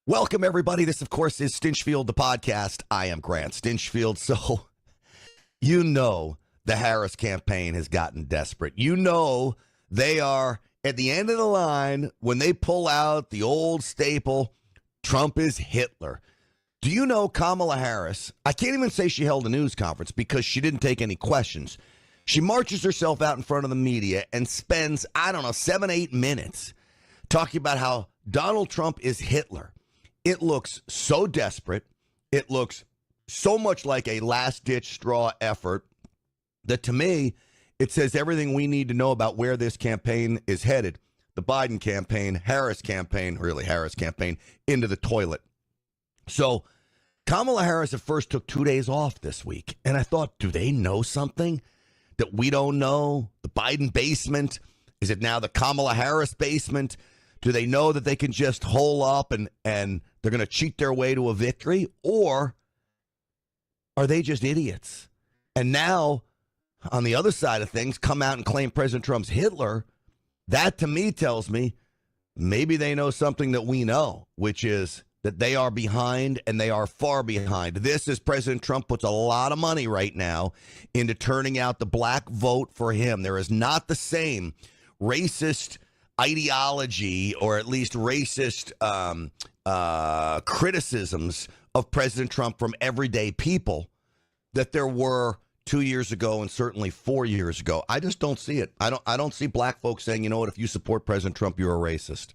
Welcome, everybody. This, of course, is Stinchfield, the podcast. I am Grant Stinchfield. So, the Harris campaign has gotten desperate. They are at the end of the line when they pull out the old staple, Trump is Hitler. Do you know Kamala Harris? I can't even say she held a news conference because she didn't take any questions. She marches herself out in front of the media and spends, 7-8 minutes talking about how Donald Trump is Hitler. It looks so desperate. It looks so much like a last-ditch straw effort that, to me, it says everything we need to know about where this campaign is headed. The Biden campaign, Harris campaign, into the toilet. So Kamala Harris at first took 2 days off this week. And I thought, do they know something that we don't know? The Biden basement? Is it now the Kamala Harris basement? Do they know that they can just hole up and they're going to cheat their way to a victory? Or are they just idiots? And now, on the other side of things, come out and claim President Trump's Hitler. That, to me, tells me maybe they know something that we know, which is that they are behind, and they are far behind. This is President Trump puts a lot of money right now into turning out the black vote for him. There is not the same racist ideology, or at least racist criticisms of President Trump from everyday people that there were 2 years ago and certainly 4 years ago. I just don't see it. I don't see black folks saying, you know what, if you support President Trump, you're a racist.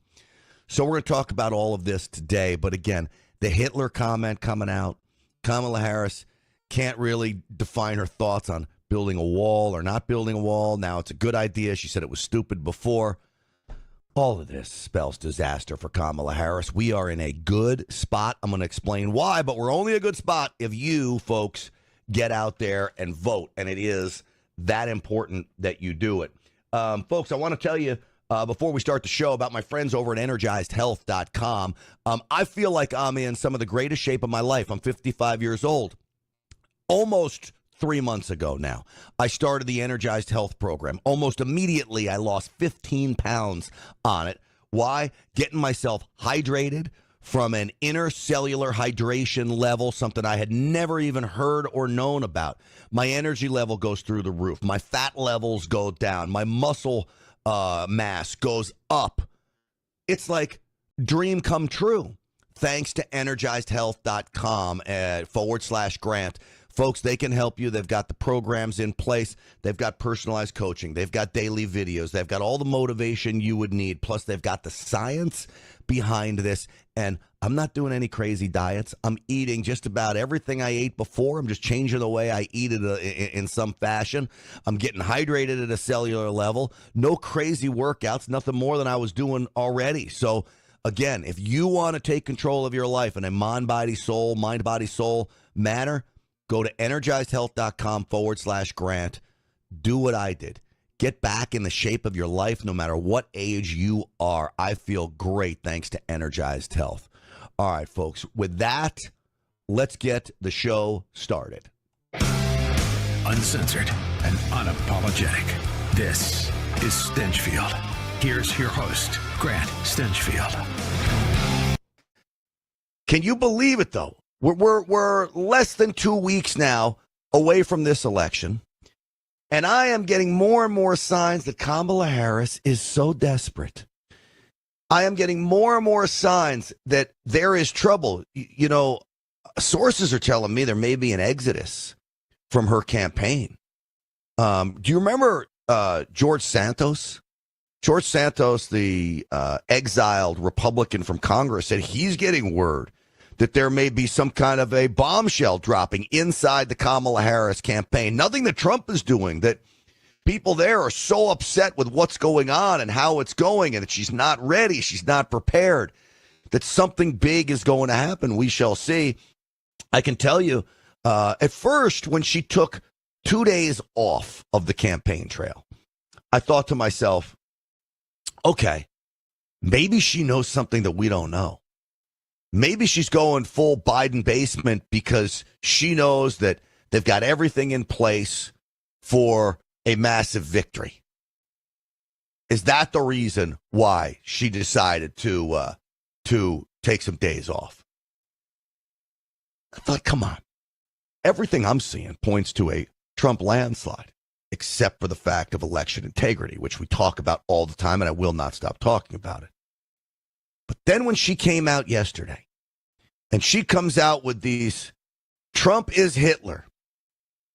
So we're going to talk about all of this today. But again, the Hitler comment coming out, Kamala Harris can't really define her thoughts on building a wall or not building a wall. Now it's a good idea. She said it was stupid before. All of this spells disaster for Kamala Harris. We are in a good spot. I'm going to explain why, but we're only a good spot if you folks get out there and vote. And it is that important that you do it. Folks, I want to tell you before we start the show about my friends over at energizedhealth.com. I feel like I'm in some of the greatest shape of my life. I'm 55 years old. Almost 3 months ago now, I started the Energized Health program. Almost immediately, I lost 15 pounds on it. Why? Getting myself hydrated from an intercellular hydration level, something I had never even heard or known about. My energy level goes through the roof. My fat levels go down. My muscle mass goes up. It's like dream come true. Thanks to energizedhealth.com /Grant. Folks, they can help you. They've got the programs in place. They've got personalized coaching. They've got daily videos. They've got all the motivation you would need. Plus, they've got the science behind this. And I'm not doing any crazy diets. I'm eating just about everything I ate before. I'm just changing the way I eat it in some fashion. I'm getting hydrated at a cellular level. No crazy workouts, nothing more than I was doing already. So, again, if you want to take control of your life in a mind, body, soul manner, go to energizedhealth.com /Grant. Do what I did. Get back in the shape of your life no matter what age you are. I feel great thanks to Energized Health. All right, folks. With that, let's get the show started. Uncensored and unapologetic. This is Stinchfield. Here's your host, Grant Stinchfield. Can you believe it, though? We're less than 2 weeks now away from this election, and I am getting more and more signs that Kamala Harris is so desperate. I am getting more and more signs that there is trouble. You know, sources are telling me there may be an exodus from her campaign. Do you remember George Santos? George Santos, the exiled Republican from Congress, said he's getting word that there may be some kind of a bombshell dropping inside the Kamala Harris campaign. Nothing that Trump is doing, that people there are so upset with what's going on and how it's going and that she's not ready, she's not prepared, that something big is going to happen. We shall see. I can tell you, at first, when she took 2 days off of the campaign trail, I thought to myself, okay, maybe she knows something that we don't know. Maybe she's going full Biden basement because she knows that they've got everything in place for a massive victory. Is that the reason why she decided to take some days off. I thought, come on. Everything I'm seeing points to a Trump landslide, except for the fact of election integrity, which we talk about all the time, and I will not stop talking about it. But then when she came out yesterday, and she comes out with these, Trump is Hitler.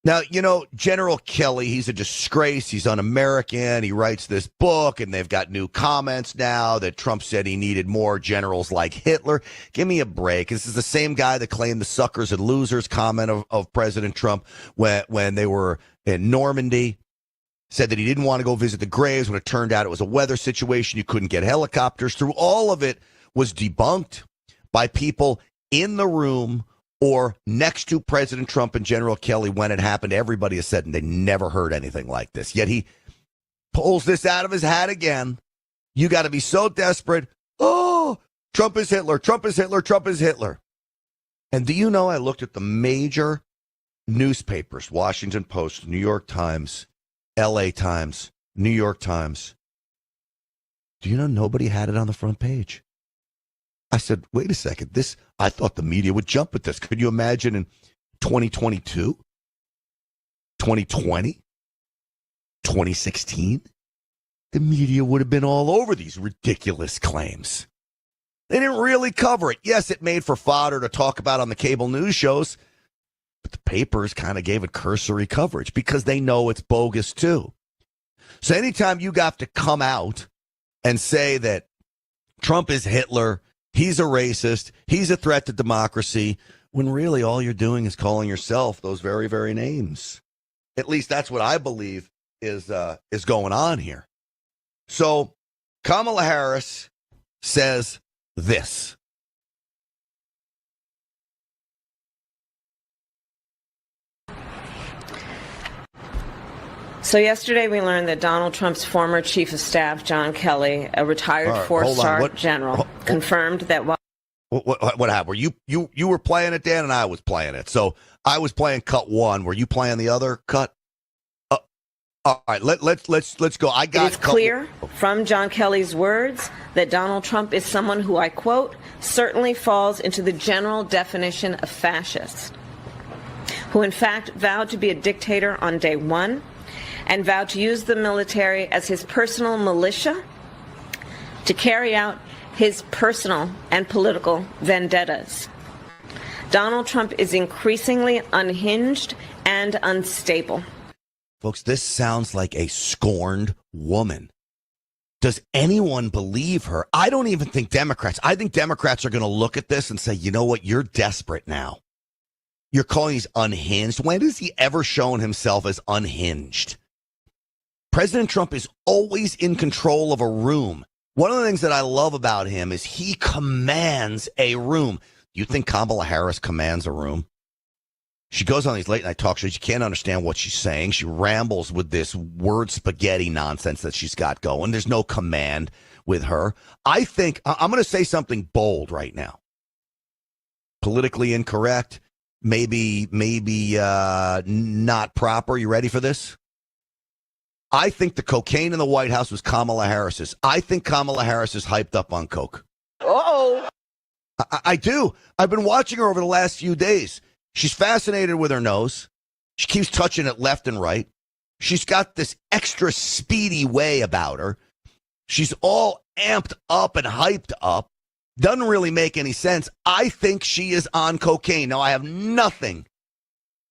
Now, you know, General Kelly, he's a disgrace. He's un-American. He writes this book, and they've got new comments now that Trump said he needed more generals like Hitler. Give me a break. This is the same guy that claimed the suckers and losers comment of President Trump when they were in Normandy. Said that he didn't want to go visit the graves when it turned out it was a weather situation. You couldn't get helicopters through. All of it was debunked by people in the room or next to President Trump and General Kelly when it happened. Everybody has said, and they never heard anything like this. Yet he pulls this out of his hat again. You got to be so desperate. Oh, Trump is Hitler. Trump is Hitler. Trump is Hitler. And do you know, I looked at the major newspapers, Washington Post, New York Times, LA Times, New York Times. Do you know nobody had it on the front page? I said, wait a second, I thought the media would jump at this. Could you imagine in 2022, 2020, 2016? The media would have been all over these ridiculous claims. They didn't really cover it. Yes, it made for fodder to talk about on the cable news shows, but the papers kind of gave it cursory coverage because they know it's bogus too. So anytime you got to come out and say that Trump is Hitler, he's a racist, he's a threat to democracy, when really all you're doing is calling yourself those very, very names. At least that's what I believe is going on here. So Kamala Harris says this. So yesterday we learned that Donald Trump's former chief of staff, John Kelly, a retired four-star general, confirmed that while... What happened? You were playing it, Dan, and I was playing it. So I was playing cut one. Were you playing the other cut? All right, let's go. I got. It is clear from John Kelly's words that Donald Trump is someone who, I quote, certainly falls into the general definition of fascist, who in fact vowed to be a dictator on day one and vowed to use the military as his personal militia to carry out his personal and political vendettas. Donald Trump is increasingly unhinged and unstable. Folks, this sounds like a scorned woman. Does anyone believe her? I don't even think Democrats. I think Democrats are going to look at this and say, you know what? You're desperate now. You're calling these unhinged. When has he ever shown himself as unhinged? President Trump is always in control of a room. One of the things that I love about him is he commands a room. Do you think Kamala Harris commands a room? She goes on these late night talk shows. You can't understand what she's saying. She rambles with this word spaghetti nonsense that she's got going. There's no command with her. I think I'm going to say something bold right now. Politically incorrect, maybe not proper. You ready for this? I think the cocaine in the White House was Kamala Harris's. I think Kamala Harris is hyped up on coke. Uh-oh. I do. I've been watching her over the last few days. She's fascinated with her nose. She keeps touching it left and right. She's got this extra speedy way about her. She's all amped up and hyped up. Doesn't really make any sense. I think she is on cocaine. Now, I have nothing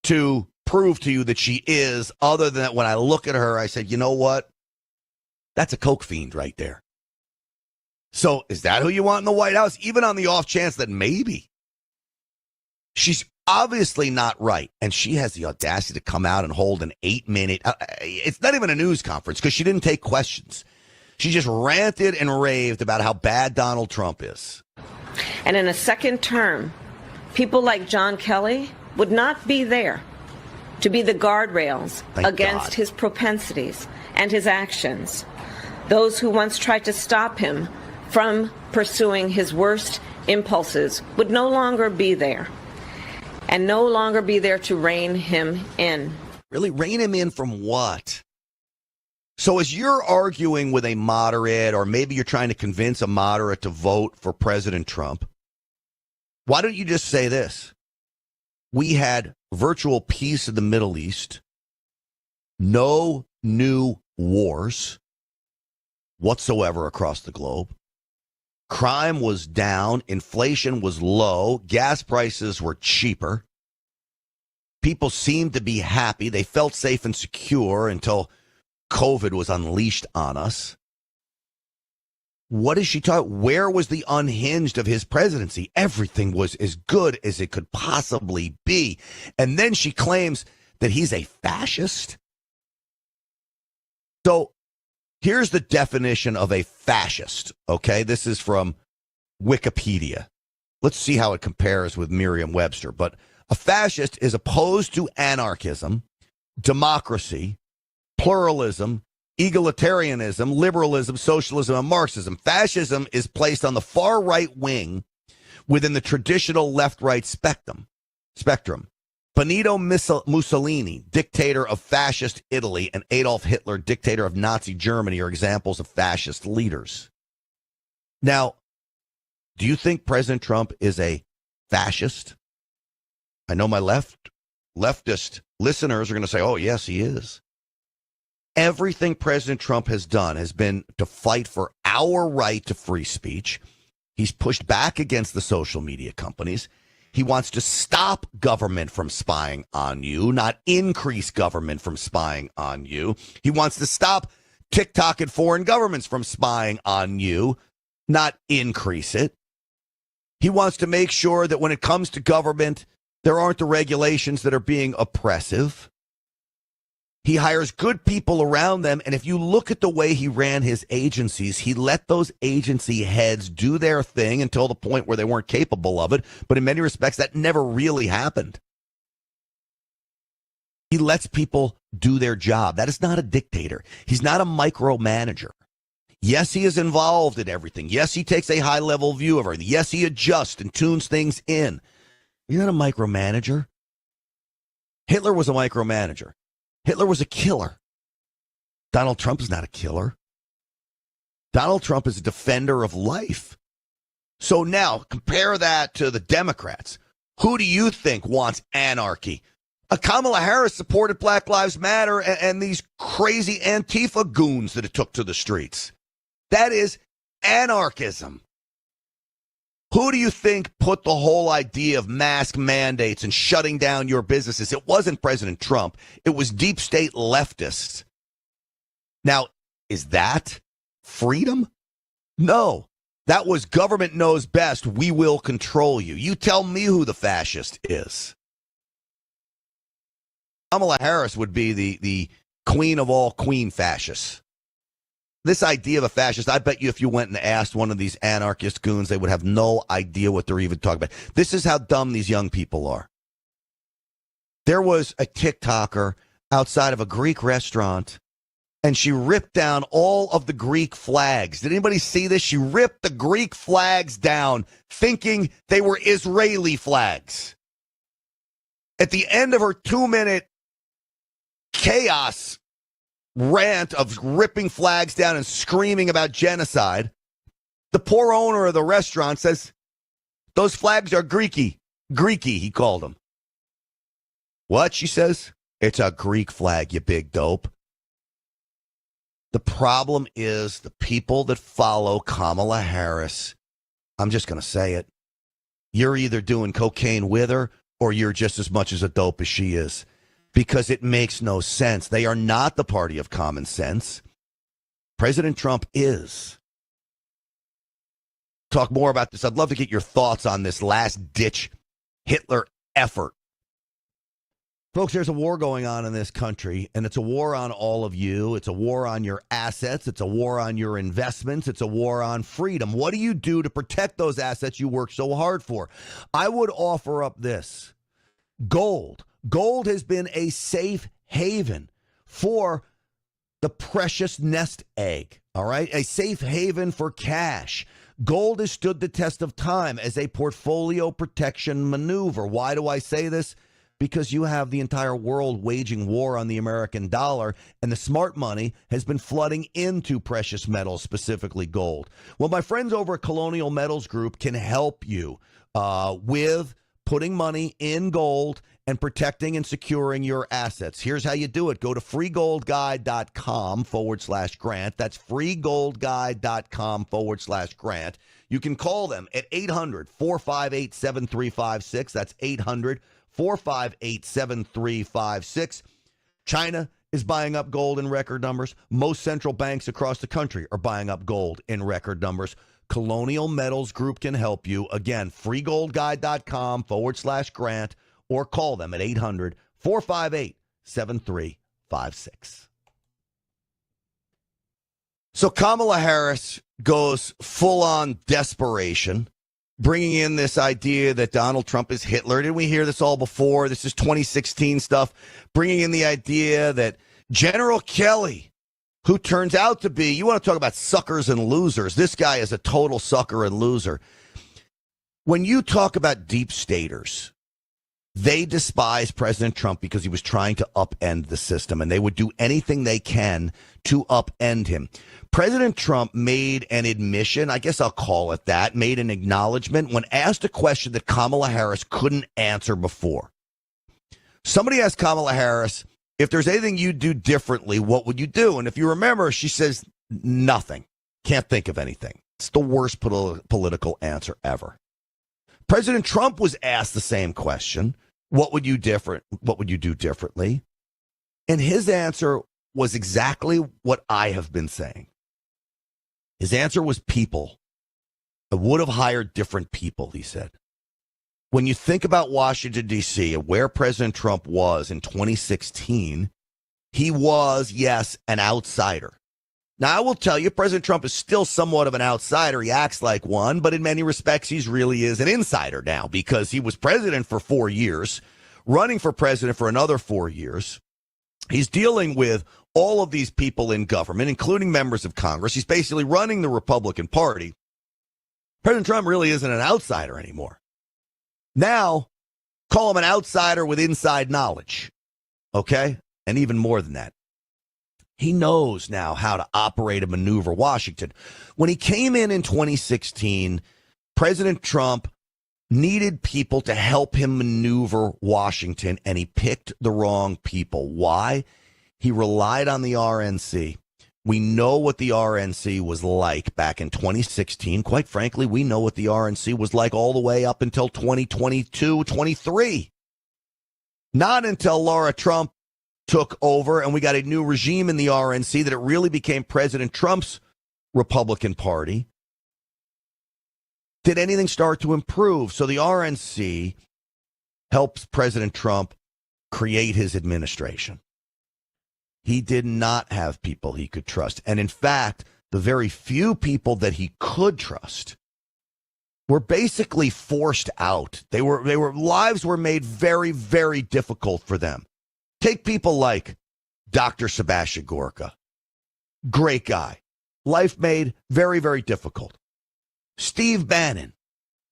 to prove to you that she is, other than that when I look at her, I said, you know what? That's a coke fiend right there. So is that who you want in the White House? Even on the off chance that maybe. She's obviously not right. And she has the audacity to come out and hold an 8-minute, it's not even a news conference because she didn't take questions. She just ranted and raved about how bad Donald Trump is. And in a second term, people like John Kelly would not be there to be the guardrails against his propensities and his actions. Those who once tried to stop him from pursuing his worst impulses would no longer be there. And no longer be there to rein him in. Really? Rein him in from what? So as you're arguing with a moderate, or maybe you're trying to convince a moderate to vote for President Trump, Why don't you just say this? We had virtual peace in the Middle East, no new wars whatsoever across the globe. Crime was down, inflation was low, gas prices were cheaper. People seemed to be happy. They felt safe and secure until COVID was unleashed on us. What is she talking? Where was the unhinged of his presidency? Everything was as good as it could possibly be. And then she claims that he's a fascist. So here's the definition of a fascist, okay? This is from Wikipedia. Let's see how it compares with Merriam-Webster. But a fascist is opposed to anarchism, democracy, pluralism, egalitarianism, liberalism, socialism, and Marxism. Fascism is placed on the far right wing within the traditional left-right spectrum. Benito Mussolini, dictator of fascist Italy, and Adolf Hitler, dictator of Nazi Germany, are examples of fascist leaders. Now, do you think President Trump is a fascist? I know my leftist listeners are going to say, oh, yes, he is. Everything President Trump has done has been to fight for our right to free speech. He's pushed back against the social media companies. He wants to stop government from spying on you, not increase government from spying on you. He wants to stop TikTok and foreign governments from spying on you, not increase it. He wants to make sure that when it comes to government, there aren't the regulations that are being oppressive. He hires good people around them, and if you look at the way he ran his agencies, he let those agency heads do their thing until the point where they weren't capable of it, but in many respects, that never really happened. He lets people do their job. That is not a dictator. He's not a micromanager. Yes, he is involved in everything. Yes, he takes a high-level view of everything. Yes, he adjusts and tunes things in. He's not a micromanager. Hitler was a micromanager. Hitler was a killer. Donald Trump is not a killer. Donald Trump is a defender of life. So now compare that to the Democrats. Who do you think wants anarchy? Kamala Harris supported Black Lives Matter and these crazy Antifa goons that it took to the streets. That is anarchism. Who do you think put the whole idea of mask mandates and shutting down your businesses? It wasn't President Trump. It was deep state leftists. Now, is that freedom? No. That was government knows best. We will control you. You tell me who the fascist is. Kamala Harris would be the queen of all queen fascists. This idea of a fascist, I bet you if you went and asked one of these anarchist goons, they would have no idea what they're even talking about. This is how dumb these young people are. There was a TikToker outside of a Greek restaurant, and she ripped down all of the Greek flags. Did anybody see this? She ripped the Greek flags down, thinking they were Israeli flags. At the end of her 2-minute chaos rant of ripping flags down and screaming about genocide, the poor owner of the restaurant says, those flags are Greeky, he called them. What, she says? It's a Greek flag, you big dope. The problem is the people that follow Kamala Harris, I'm just going to say it, you're either doing cocaine with her or you're just as much as a dope as she is. Because it makes no sense. They are not the party of common sense. President Trump is. Talk more about this. I'd love to get your thoughts on this last-ditch Hitler effort. Folks, there's a war going on in this country, and it's a war on all of you. It's a war on your assets. It's a war on your investments. It's a war on freedom. What do you do to protect those assets you work so hard for? I would offer up this. Gold. Gold has been a safe haven for the precious nest egg, all right? A safe haven for cash. Gold has stood the test of time as a portfolio protection maneuver. Why do I say this? Because you have the entire world waging war on the American dollar, and the smart money has been flooding into precious metals, specifically gold. Well, my friends over at Colonial Metals Group can help you. with putting money in gold and protecting and securing your assets. Here's how you do it. Go to freegoldguide.com/Grant. That's freegoldguide.com/Grant. You can call them at 800-458-7356. That's 800-458-7356. China is buying up gold in record numbers. Most central banks across the country are buying up gold in record numbers. Colonial Metals Group can help you. Again, freegoldguide.com/Grant, or call them at 800-458-7356. So Kamala Harris goes full-on desperation, bringing in this idea that Donald Trump is Hitler. Didn't we hear this all before? This is 2016 stuff. Bringing in the idea that General Kelly, who turns out to be, you want to talk about suckers and losers, this guy is a total sucker and loser. When you talk about deep staters, they despise President Trump because he was trying to upend the system, and they would do anything they can to upend him. President Trump made an admission, I guess I'll call it that, made an acknowledgement when asked a question that Kamala Harris couldn't answer before. Somebody asked Kamala Harris, if there's anything you'd do differently, what would you do? And if you remember, she says, nothing. Can't think of anything. It's the worst political answer ever. President Trump was asked the same question. What would you do differently? And his answer was exactly what I have been saying. His answer was people. I would have hired different people, he said. When you think about Washington, D.C., and where President Trump was in 2016, he was, yes, an outsider. Now, I will tell you, President Trump is still somewhat of an outsider. He acts like one, but in many respects, he really is an insider now because he was president for 4 years, running for president for another 4 years. He's dealing with all of these people in government, including members of Congress. He's basically running the Republican Party. President Trump really isn't an outsider anymore. Now, call him an outsider with inside knowledge, okay? And even more than that. He knows now how to operate and maneuver Washington. When he came in 2016, President Trump needed people to help him maneuver Washington, and he picked the wrong people. Why? He relied on the RNC. We know what the RNC was like back in 2016. Quite frankly, we know what the RNC was like all the way up until 2022, 23. Not until Laura Trump took over and we got a new regime in the RNC that it really became President Trump's Republican Party did anything start to improve. So the RNC helps President Trump create his administration. He did not have people he could trust. And in fact, the very few people that he could trust were basically forced out. Lives were made very, very difficult for them. Take people like Dr. Sebastian Gorka. Great guy. Life made very, very difficult. Steve Bannon.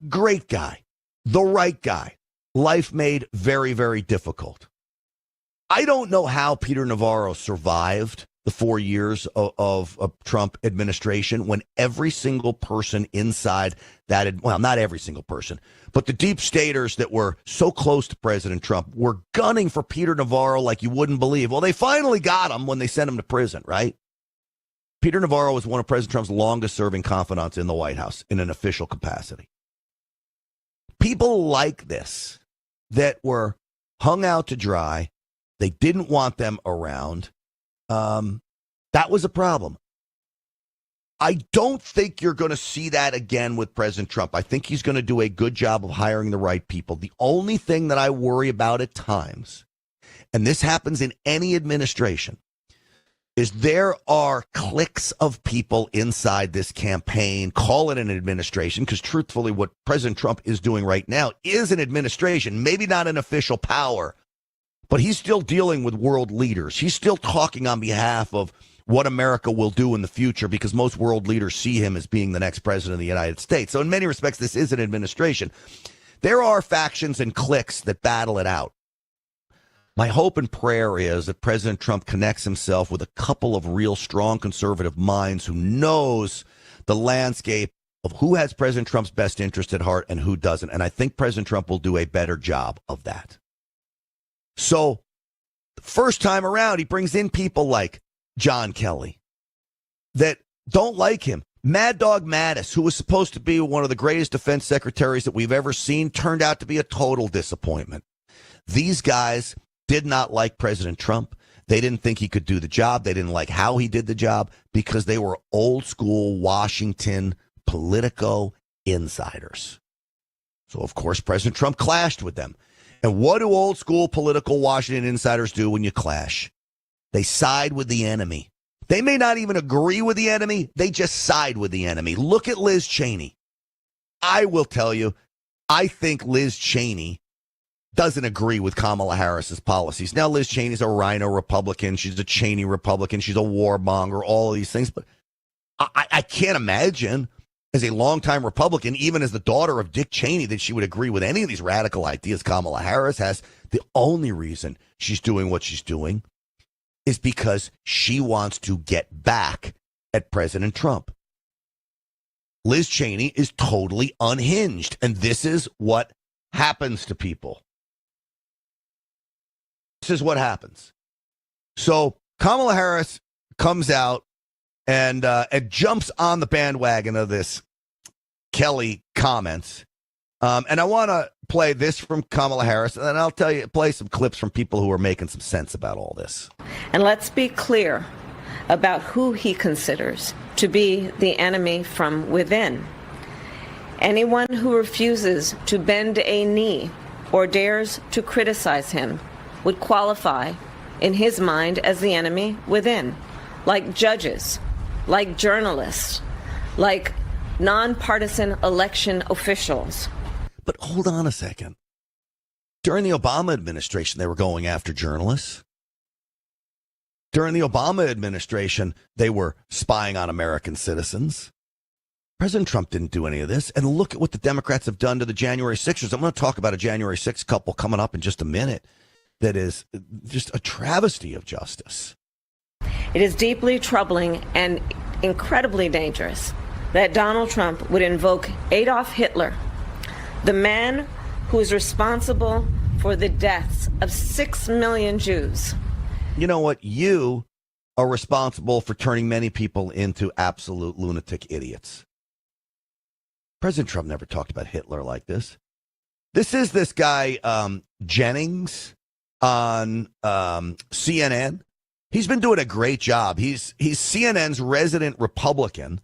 Great guy. The right guy. Life made very, very difficult. I don't know how Peter Navarro survived the 4 years of Trump administration when every single person inside that, well, not every single person, but the deep staters that were so close to President Trump were gunning for Peter Navarro like you wouldn't believe. Well, they finally got him when they sent him to prison, right? Peter Navarro was one of President Trump's longest serving confidants in the White House in an official capacity. People like this that were hung out to dry. They didn't want them around. That was a problem. I don't think you're going to see that again with President Trump. I think he's going to do a good job of hiring the right people. The only thing that I worry about at times, and this happens in any administration, is there are cliques of people inside this campaign, call it an administration, because truthfully what President Trump is doing right now is an administration, maybe not an official power, but he's still dealing with world leaders. He's still talking on behalf of what America will do in the future because most world leaders see him as being the next president of the United States. So in many respects, this is an administration. There are factions and cliques that battle it out. My hope and prayer is that President Trump connects himself with a couple of real strong conservative minds who knows the landscape of who has President Trump's best interest at heart and who doesn't. And I think President Trump will do a better job of that. So the first time around, he brings in people like John Kelly that don't like him. Mad Dog Mattis, who was supposed to be one of the greatest defense secretaries that we've ever seen, turned out to be a total disappointment. These guys did not like President Trump. They didn't think he could do the job. They didn't like how he did the job because they were old school Washington Politico insiders. So, of course, President Trump clashed with them. And what do old school political Washington insiders do when you clash? They side with the enemy. They may not even agree with the enemy. They just side with the enemy. Look at Liz Cheney. I will tell you, I think Liz Cheney doesn't agree with Kamala Harris's policies. Now, Liz Cheney's a rhino Republican. She's a Cheney Republican. She's a warmonger, all of these things. But I can't imagine as a longtime Republican, even as the daughter of Dick Cheney, that she would agree with any of these radical ideas Kamala Harris has. The only reason she's doing what she's doing is because she wants to get back at President Trump. Liz Cheney is totally unhinged, and this is what happens to people. This is what happens. So Kamala Harris comes out and jumps on the bandwagon of this Kelly comments. And I want to play this from Kamala Harris, and then I'll play some clips from people who are making some sense about all this. And let's be clear about who he considers to be the enemy from within. Anyone who refuses to bend a knee or dares to criticize him would qualify, in his mind, as the enemy within, like judges, like journalists, like nonpartisan election officials. But hold on a second. During the Obama administration, they were going after journalists. During the Obama administration, they were spying on American citizens. President Trump didn't do any of this. And look at what the Democrats have done to the January 6ers. I'm going to talk about a January 6th couple coming up in just a minute that is just a travesty of justice. It is deeply troubling and incredibly dangerous that Donald Trump would invoke Adolf Hitler, the man who is responsible for the deaths of 6 million Jews. You know what? You are responsible for turning many people into absolute lunatic idiots. President Trump never talked about Hitler like this. This is this guy, Jennings, on CNN. He's been doing a great job. He's CNN's resident Republican,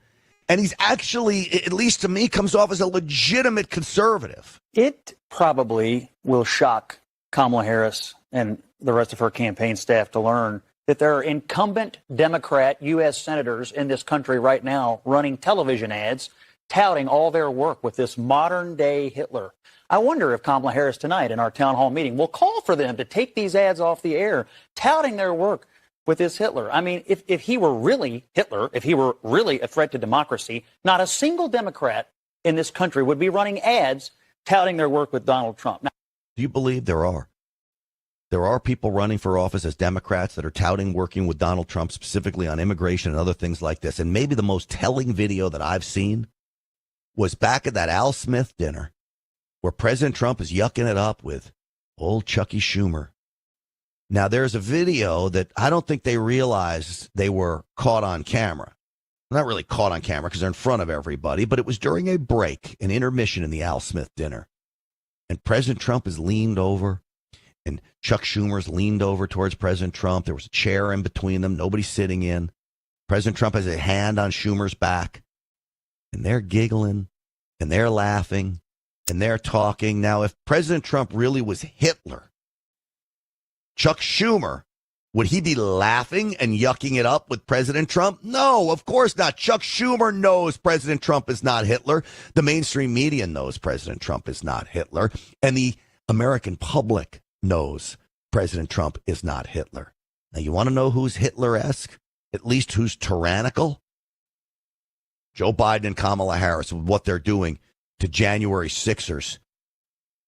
and he's actually, at least to me, comes off as a legitimate conservative. It probably will shock Kamala Harris and the rest of her campaign staff to learn that there are incumbent Democrat U.S. senators in this country right now running television ads touting all their work with this modern-day Hitler. I wonder if Kamala Harris tonight in our town hall meeting will call for them to take these ads off the air, touting their work with this Hitler. I mean, if he were really Hitler, if he were really a threat to democracy, not a single Democrat in this country would be running ads touting their work with Donald Trump. Now, do you believe there are? There are people running for office as Democrats that are touting working with Donald Trump, specifically on immigration and other things like this. And maybe the most telling video that I've seen was back at that Al Smith dinner where President Trump is yucking it up with old Chucky Schumer. Now, there's a video that I don't think they realized they were caught on camera. Not really caught on camera because they're in front of everybody, but it was during a break, an intermission in the Al Smith dinner. And President Trump is leaned over, and Chuck Schumer's leaned over towards President Trump. There was a chair in between them, nobody sitting in. President Trump has a hand on Schumer's back, and they're giggling, and they're laughing, and they're talking. Now, if President Trump really was Hitler, Chuck Schumer, would he be laughing and yucking it up with President Trump? No, of course not. Chuck Schumer knows President Trump is not Hitler. The mainstream media knows President Trump is not Hitler. And the American public knows President Trump is not Hitler. Now, you want to know who's Hitler-esque? At least who's tyrannical? Joe Biden and Kamala Harris, with what they're doing to January 6ers.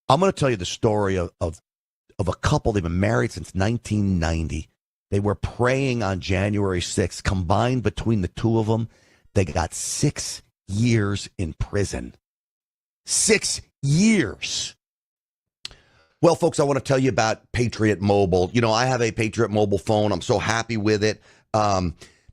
I'm going to tell you the story of a couple. They've been married since 1990. They were praying on January 6th. Combined between the two of them, they got 6 years in prison. 6 years. Well, folks, I want to tell you about Patriot Mobile. You know, I have a Patriot Mobile phone. I'm so happy with it.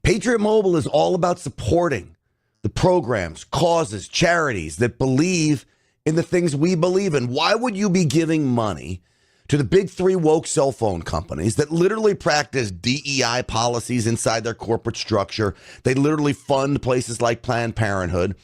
Patriot Mobile is all about supporting the programs, causes, charities that believe in the things we believe in. Why would you be giving money to the big three woke cell phone companies that literally practice DEI policies inside their corporate structure? They literally fund places like Planned Parenthood,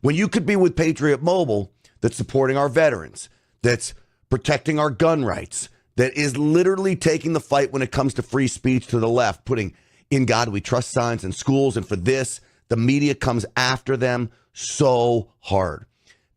when you could be with Patriot Mobile that's supporting our veterans, that's protecting our gun rights, that is literally taking the fight when it comes to free speech to the left, putting "In God We Trust" signs in schools. And for this, the media comes after them so hard.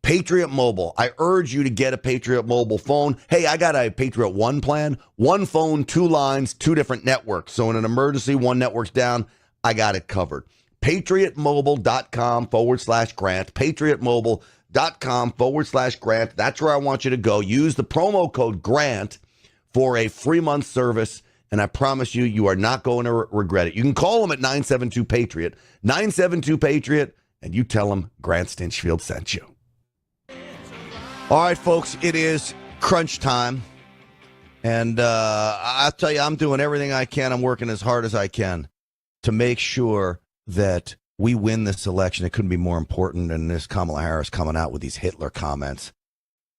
Patriot Mobile. I urge you to get a Patriot Mobile phone. Hey, I got a Patriot One plan. One phone, 2 lines, 2 different networks. So in an emergency, one network's down, I got it covered. PatriotMobile.com/Grant. PatriotMobile.com/Grant. That's where I want you to go. Use the promo code GRANT for a free month service. And I promise you, you are not going to regret it. You can call them at 972-PATRIOT. 972-PATRIOT. And you tell them Grant Stinchfield sent you. All right, folks, it is crunch time. And I'll tell you, I'm doing everything I can. I'm working as hard as I can to make sure that we win this election. It couldn't be more important than this Kamala Harris coming out with these Hitler comments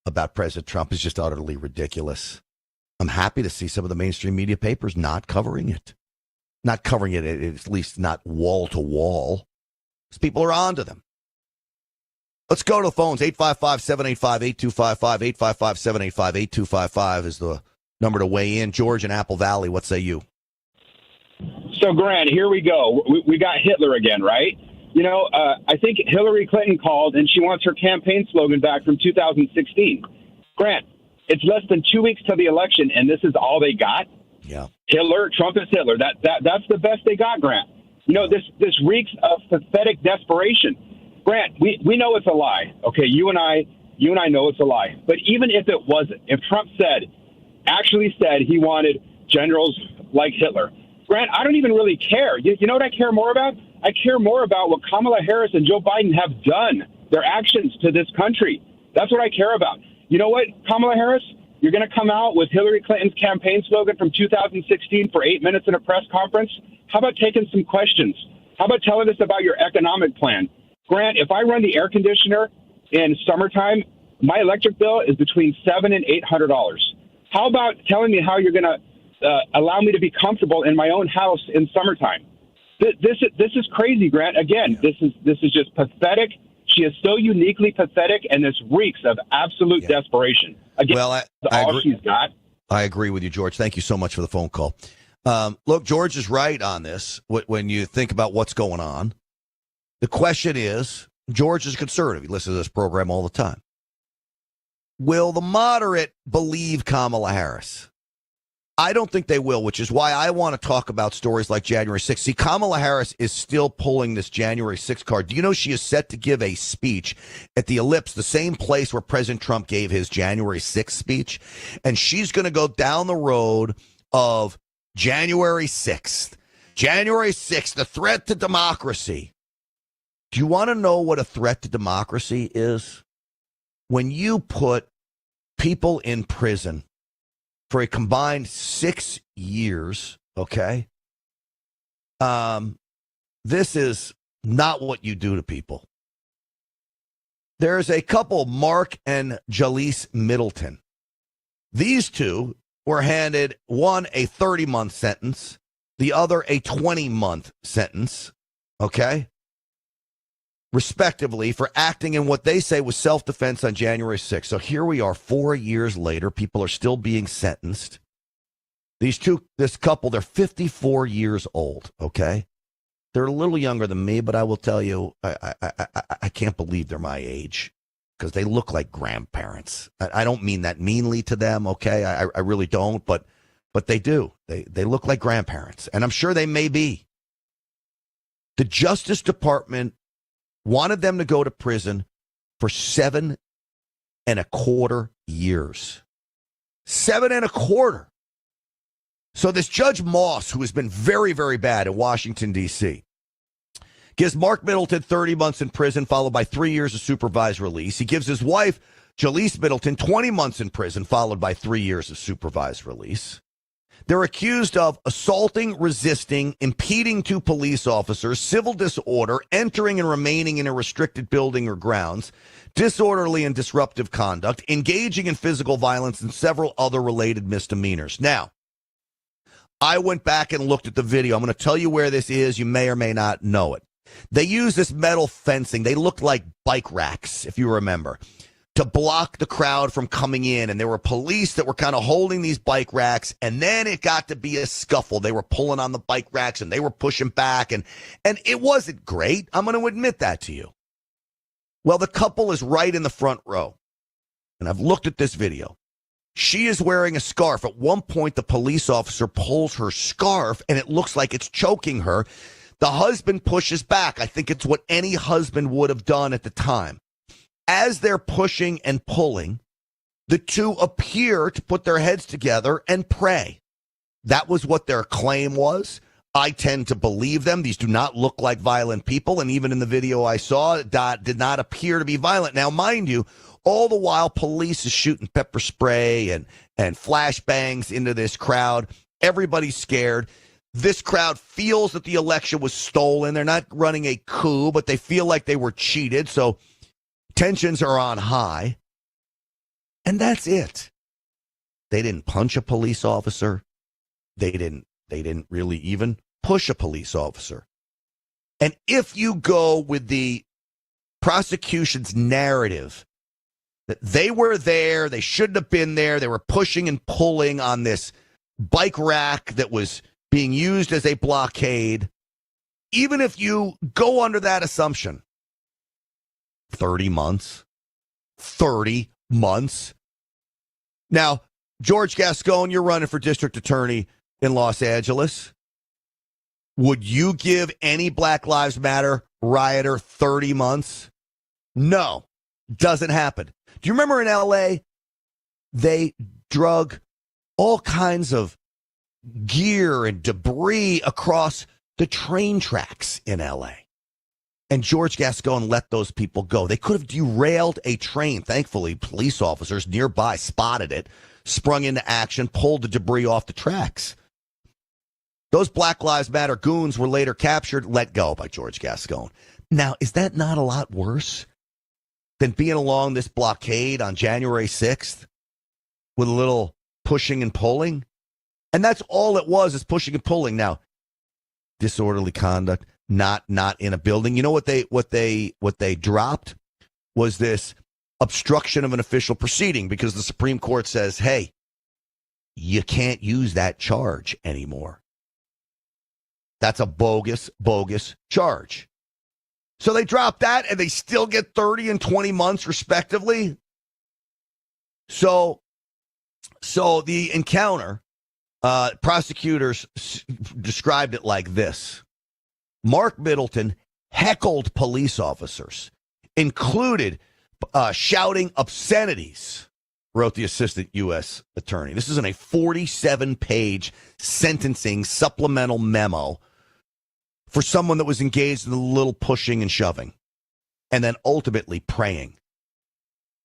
about President Trump is just utterly ridiculous. I'm happy to see some of the mainstream media papers not covering it. Not covering it, at least not wall to wall. Because people are on to them. Let's go to the phones. 855-785-8255. 855-785-8255 is the number to weigh in. George in Apple Valley, what say you? So, Grant, here we go. We got Hitler again, right? You know, I think Hillary Clinton called, and she wants her campaign slogan back from 2016. Grant, it's less than 2 weeks to the election, and this is all they got? Yeah. Hitler, Trump is Hitler. That's the best they got, Grant. You know, this reeks of pathetic desperation. Grant, we know it's a lie. Okay, you and I know it's a lie. But even if it wasn't, if Trump actually said he wanted generals like Hitler, Grant, I don't even really care. You know what I care more about? I care more about what Kamala Harris and Joe Biden have done, their actions to this country. That's what I care about. You know what, Kamala Harris? You're going to come out with Hillary Clinton's campaign slogan from 2016 for 8 minutes in a press conference? How about taking some questions? How about telling us about your economic plan? Grant, if I run the air conditioner in summertime, my electric bill is between $700 and $800. How about telling me how you're going to allow me to be comfortable in my own house in summertime? This is crazy, Grant. Again, this is just pathetic. She is so uniquely pathetic, and this reeks of absolute desperation. Again, well, I all agree. She's got. I agree with you, George. Thank you so much for the phone call. Look, George is right on this. When you think about what's going on, the question is, George is conservative. He listens to this program all the time. Will the moderate believe Kamala Harris? I don't think they will, which is why I want to talk about stories like January 6th. See, Kamala Harris is still pulling this January 6th card. Do you know she is set to give a speech at the Ellipse, the same place where President Trump gave his January 6th speech? And she's going to go down the road of January 6th. January 6th, the threat to democracy. Do you want to know what a threat to democracy is? When you put people in prison for a combined 6 years, okay? This is not what you do to people. There's a couple, Mark and Jalise Middleton. These two were handed, one a 30-month sentence, the other a 20-month sentence, okay? Respectively, for acting in what they say was self-defense on January 6th. So here we are 4 years later. People are still being sentenced. This couple, they're 54 years old, okay? They're a little younger than me, but I will tell you, I can't believe they're my age because they look like grandparents. I don't mean that meanly to them, okay? I really don't, but they do. They look like grandparents, and I'm sure they may be. The Justice Department wanted them to go to prison for 7.25 years. 7.25. So this Judge Moss, who has been very, very bad in Washington, D.C., Gives Mark Middleton 30 months in prison, followed by 3 years of supervised release. He gives his wife, Jalise Middleton, 20 months in prison, followed by 3 years of supervised release. They're accused of assaulting, resisting, impeding two police officers, civil disorder, entering and remaining in a restricted building or grounds, disorderly and disruptive conduct, engaging in physical violence, and several other related misdemeanors. Now, I went back and looked at the video. I'm going to tell you where this is. You may or may not know it. They use this metal fencing. They looked like bike racks, if you remember, to block the crowd from coming in. And there were police that were kind of holding these bike racks. And then it got to be a scuffle. They were pulling on the bike racks and they were pushing back. And it wasn't great. I'm going to admit that to you. Well, the couple is right in the front row. And I've looked at this video. She is wearing a scarf. At one point, the police officer pulls her scarf and it looks like it's choking her. The husband pushes back. I think it's what any husband would have done at the time. As they're pushing and pulling, the two appear to put their heads together and pray. That was what their claim was. I tend to believe them. These do not look like violent people. And even in the video I saw, it did not appear to be violent. Now, mind you, all the while, police is shooting pepper spray and flashbangs into this crowd. Everybody's scared. This crowd feels that the election was stolen. They're not running a coup, but they feel like they were cheated. So tensions are on high. And that's it. They didn't punch a police officer. They didn't really even push a police officer. And if you go with the prosecution's narrative that they were there, they shouldn't have been there, they were pushing and pulling on this bike rack that was being used as a blockade, even if you go under that assumption, 30 months. 30 months. Now, George Gascon, you're running for district attorney in Los Angeles. Would you give any Black Lives Matter rioter 30 months? No, doesn't happen. Do you remember in L.A., they drug all kinds of gear and debris across the train tracks in L.A., and George Gascon let those people go. They could have derailed a train. Thankfully, police officers nearby spotted it, sprung into action, pulled the debris off the tracks. Those Black Lives Matter goons were later captured, let go by George Gascon. Now, is that not a lot worse than being along this blockade on January 6th with a little pushing and pulling? And that's all it was, is pushing and pulling. Now, disorderly conduct, not in a building. You know what they dropped was this obstruction of an official proceeding, because the Supreme Court says, hey, you can't use that charge anymore. That's a bogus charge. So they dropped that and they still get 30 and 20 months respectively. So the encounter, prosecutors described it like this. Mark Middleton heckled police officers, included shouting obscenities, wrote the assistant U.S. attorney. This is in a 47-page sentencing supplemental memo for someone that was engaged in a little pushing and shoving, and then ultimately praying.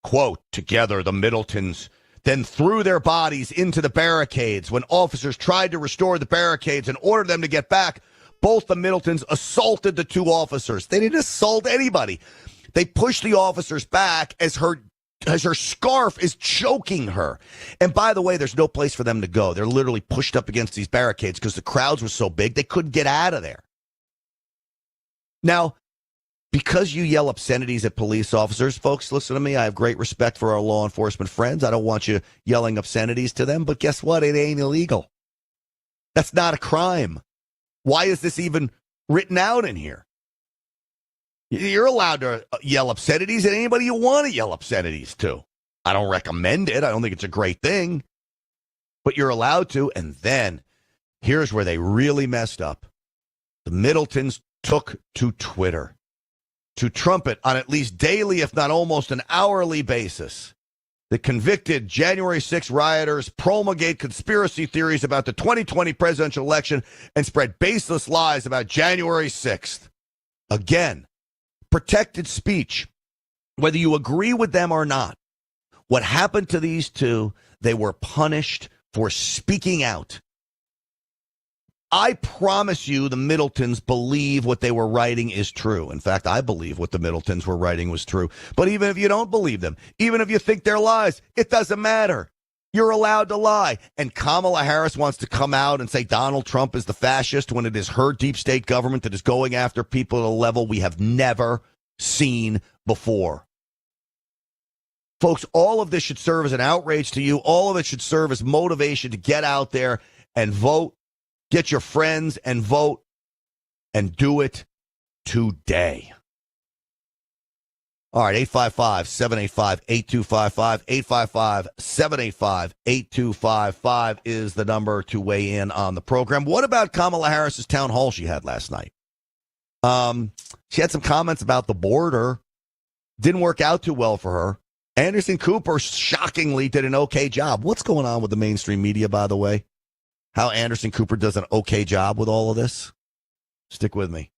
Quote, together the Middletons then threw their bodies into the barricades. When officers tried to restore the barricades and order them to get back, both the Middletons assaulted the two officers. They didn't assault anybody. They pushed the officers back as her scarf is choking her. And by the way, there's no place for them to go. They're literally pushed up against these barricades because the crowds were so big they couldn't get out of there. Now, because you yell obscenities at police officers, folks, listen to me. I have great respect for our law enforcement friends. I don't want you yelling obscenities to them, but guess what? It ain't illegal. That's not a crime. Why is this even written out in here? You're allowed to yell obscenities at anybody you want to yell obscenities to. I don't recommend it. I don't think it's a great thing, but you're allowed to. And then here's where they really messed up. The Middletons took to Twitter to trumpet on at least daily, if not almost an hourly basis, the convicted January 6 rioters promulgate conspiracy theories about the 2020 presidential election and spread baseless lies about January 6th. Again, protected speech, whether you agree with them or not. What happened to these two, they were punished for speaking out. I promise you the Middletons believe what they were writing is true. In fact, I believe what the Middletons were writing was true. But even if you don't believe them, even if you think they're lies, it doesn't matter. You're allowed to lie. And Kamala Harris wants to come out and say Donald Trump is the fascist when it is her deep state government that is going after people at a level we have never seen before. Folks, all of this should serve as an outrage to you. All of it should serve as motivation to get out there and vote. Get your friends and vote, and do it today. All right, 855-785-8255, 855-785-8255 is the number to weigh in on the program. What about Kamala Harris's town hall she had last night? She had some comments about the border. Didn't work out too well for her. Anderson Cooper shockingly did an okay job. What's going on with the mainstream media, by the way? How Anderson Cooper does an okay job with all of this? Stick with me.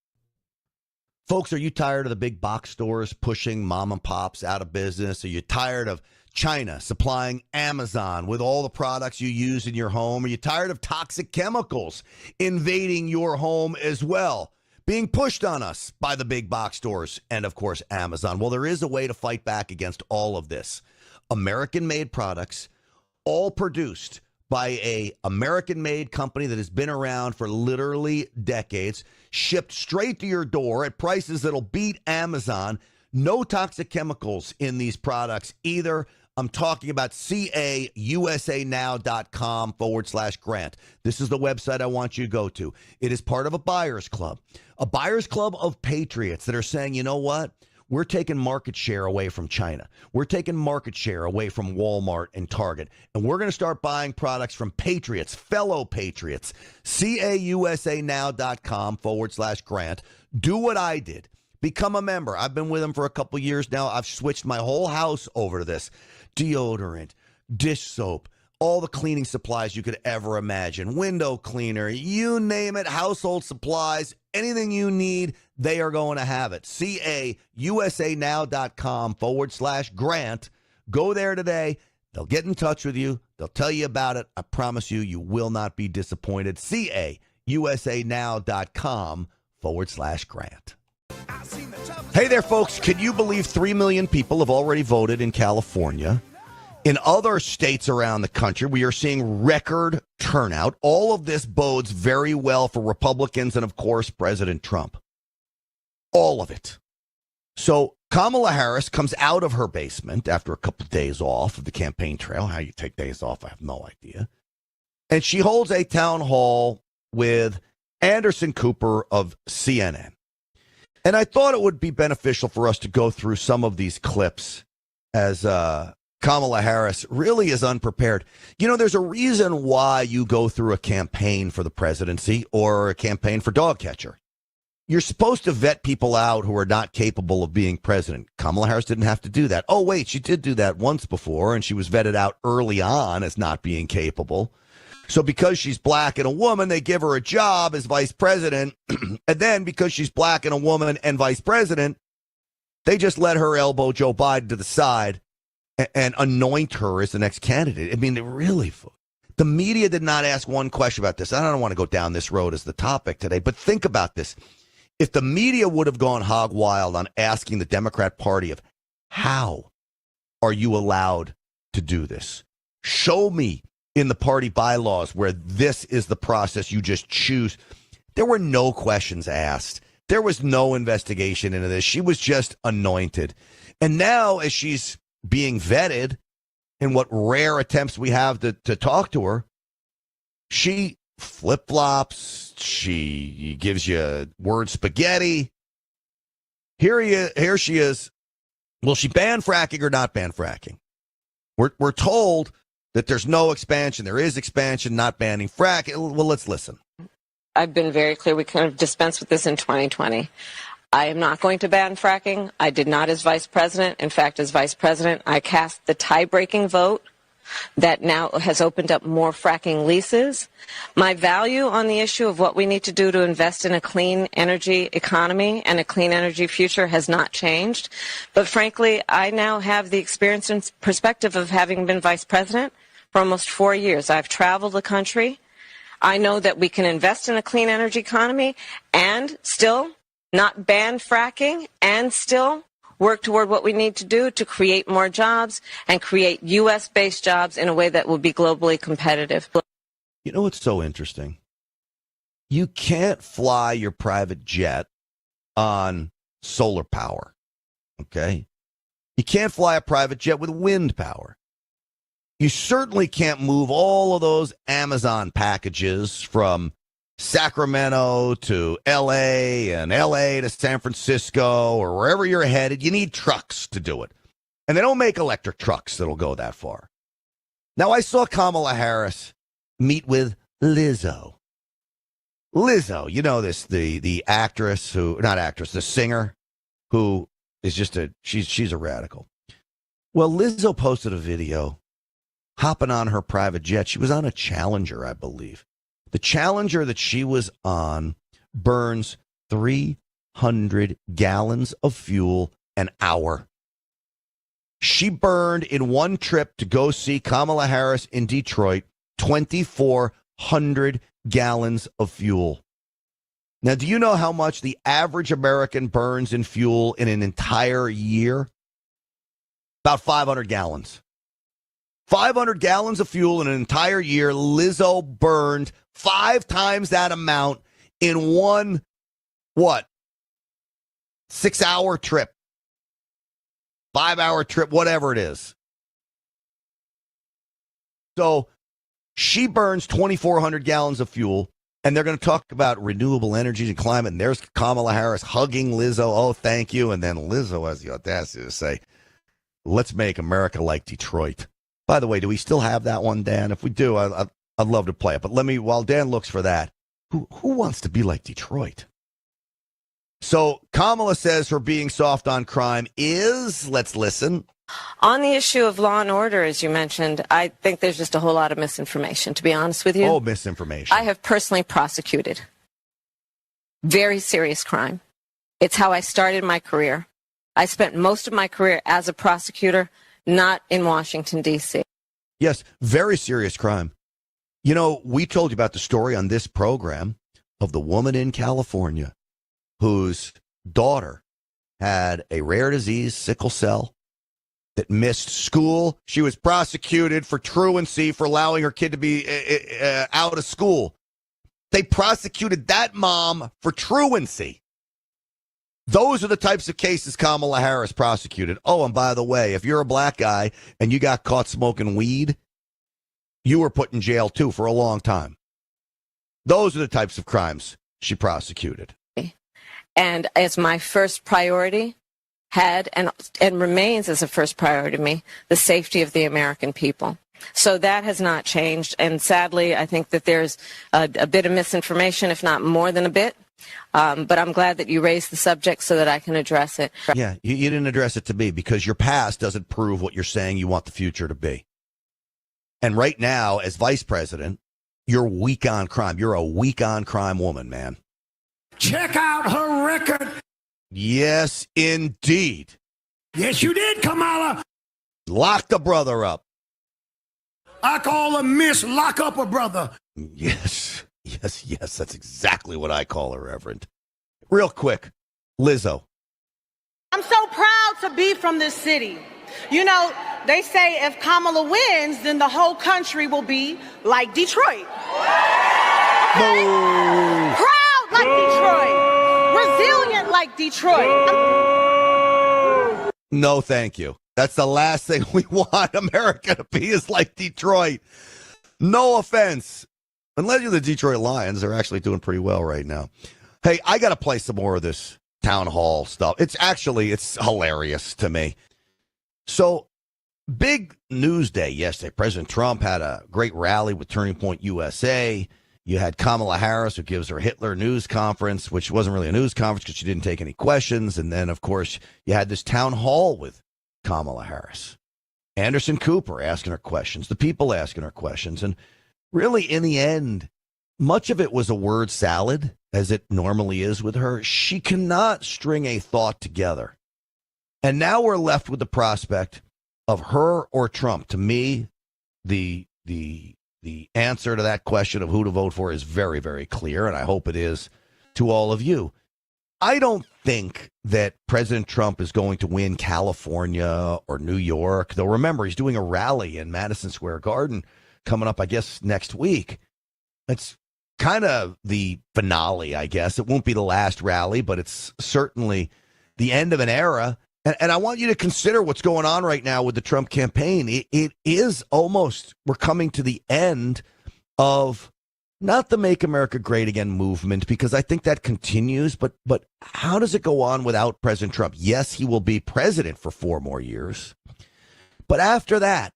Folks, are you tired of the big box stores pushing mom and pops out of business? Are you tired of China supplying Amazon with all the products you use in your home? Are you tired of toxic chemicals invading your home as well, being pushed on us by the big box stores and, of course, Amazon? Well, there is a way to fight back against all of this. American-made products, all produced by a American-made company that has been around for literally decades, shipped straight to your door at prices that'll beat Amazon. No toxic chemicals in these products either. I'm talking about causanow.com/Grant. This is the website I want you to go to. It is part of a buyer's club of patriots that are saying, you know what? We're taking market share away from China. We're taking market share away from Walmart and Target. And we're going to start buying products from patriots, fellow patriots. causanow.com/Grant. Do what I did. Become a member. I've been with them for a couple years now. I've switched my whole house over to this. Deodorant, dish soap, all the cleaning supplies you could ever imagine. Window cleaner, you name it, household supplies, anything you need, they are going to have it. causanow.com/Grant. Go there today. They'll get in touch with you. They'll tell you about it. I promise you, you will not be disappointed. causanow.com/Grant. Hey there, folks. Can you believe 3 million people have already voted in California? In other states around the country, we are seeing record turnout. All of this bodes very well for Republicans and, of course, President Trump. All of it. So Kamala Harris comes out of her basement after a couple of days off of the campaign trail. How you take days off, I have no idea. And she holds a town hall with Anderson Cooper of CNN. And I thought it would be beneficial for us to go through some of these clips as Kamala Harris really is unprepared. You know, there's a reason why you go through a campaign for the presidency or a campaign for dog catcher. You're supposed to vet people out who are not capable of being president. Kamala Harris didn't have to do that. Oh, wait, she did do that once before, and she was vetted out early on as not being capable. So because she's black and a woman, they give her a job as vice president. And then because she's black and a woman and vice president, they just let her elbow Joe Biden to the side and anoint her as the next candidate. I mean, the media did not ask one question about this. I don't want to go down this road as the topic today, but think about this. If the media would have gone hog wild on asking the Democrat Party of how are you allowed to do this? Show me in the party bylaws where this is the process you just choose. There were no questions asked. There was no investigation into this. She was just anointed. And now as she's being vetted in what rare attempts we have to talk to her, she flip-flops. She gives you word spaghetti. Here she is. Will she ban fracking or not ban fracking? We're told that there's no expansion. There is expansion, not banning fracking. Well, let's listen. I've been very clear. We could have dispensed with this in 2020. I am not going to ban fracking. I did not as vice president. In fact, as vice president, I cast the tie-breaking vote that now has opened up more fracking leases. My value on the issue of what we need to do to invest in a clean energy economy and a clean energy future has not changed. But frankly, I now have the experience and perspective of having been vice president for almost 4 years. I've traveled the country. I know that we can invest in a clean energy economy and still not ban fracking and still work toward what we need to do to create more jobs and create U.S.-based jobs in a way that will be globally competitive. You know what's so interesting? You can't fly your private jet on solar power, okay? You can't fly a private jet with wind power. You certainly can't move all of those Amazon packages from Sacramento to L.A. and L.A. to San Francisco or wherever you're headed. You need trucks to do it. And they don't make electric trucks that'll go that far. Now, I saw Kamala Harris meet with Lizzo. Lizzo, you know this, the actress who, not actress, the singer who is just she's a radical. Well, Lizzo posted a video hopping on her private jet. She was on a Challenger, I believe. The Challenger that she was on burns 300 gallons of fuel an hour. She burned in one trip to go see Kamala Harris in Detroit 2,400 gallons of fuel. Now, do you know how much the average American burns in fuel in an entire year? About 500 gallons. 500 gallons of fuel in an entire year. Lizzo burned 5 times that amount in one, 6-hour trip, 5-hour trip, whatever it is. So she burns 2,400 gallons of fuel, and they're going to talk about renewable energies and climate, and there's Kamala Harris hugging Lizzo. Oh, thank you. And then Lizzo has the audacity to say, let's make America like Detroit. By the way, do we still have that one, Dan? If we do, I'd love to play it. But while Dan looks for that, who wants to be like Detroit? So Kamala says her being soft on crime is, let's listen. On the issue of law and order, as you mentioned, I think there's just a whole lot of misinformation, to be honest with you. Oh, misinformation. I have personally prosecuted very serious crime. It's how I started my career. I spent most of my career as a prosecutor, not in Washington, D.C. Yes, very serious crime. You know, we told you about the story on this program of the woman in California whose daughter had a rare disease, sickle cell, that missed school. She was prosecuted for truancy for allowing her kid to be out of school. They prosecuted that mom for truancy. Those are the types of cases Kamala Harris prosecuted. Oh, and by the way, if you're a black guy and you got caught smoking weed, you were put in jail, too, for a long time. Those are the types of crimes she prosecuted. And as my first priority had and remains as a first priority to me, the safety of the American people. So that has not changed. And sadly, I think that there's a bit of misinformation, if not more than a bit. But I'm glad that you raised the subject so that I can address it. Yeah, you didn't address it to me because your past doesn't prove what you're saying you want the future to be. And right now, as vice president, you're weak on crime. You're a weak on crime woman, man. Check out her record. Yes, indeed. Yes, you did, Kamala. Lock the brother up. I call her Miss Lock Up a Brother. Yes. That's exactly what I call her, Reverend. Real quick, Lizzo. I'm so proud to be from this city. You know, they say if Kamala wins, then the whole country will be like Detroit. Okay? Proud like Detroit. Resilient like Detroit. No, thank you. That's the last thing we want America to be, is like Detroit. No offense. Unless you're the Detroit Lions, they're actually doing pretty well right now. Hey, I got to play some more of this town hall stuff. It's hilarious to me. So, big news day yesterday. President Trump had a great rally with Turning Point USA. You had Kamala Harris, who gives her Hitler news conference, which wasn't really a news conference because she didn't take any questions. And then, of course, you had this town hall with Kamala Harris. Anderson Cooper asking her questions, the people asking her questions. And really, in the end, much of it was a word salad, as it normally is with her. She cannot string a thought together. And now we're left with the prospect of her or Trump. To me, the answer to that question of who to vote for is very, very clear, and I hope it is to all of you. I don't think that President Trump is going to win California or New York, though remember, he's doing a rally in Madison Square Garden coming up, I guess, next week. It's kind of the finale, I guess. It won't be the last rally, but it's certainly the end of an era. And I want you to consider what's going on right now with the Trump campaign. It is almost, we're coming to the end of not the Make America Great Again movement, because I think that continues. But how does it go on without President Trump? Yes, he will be president for 4 more years. But after that,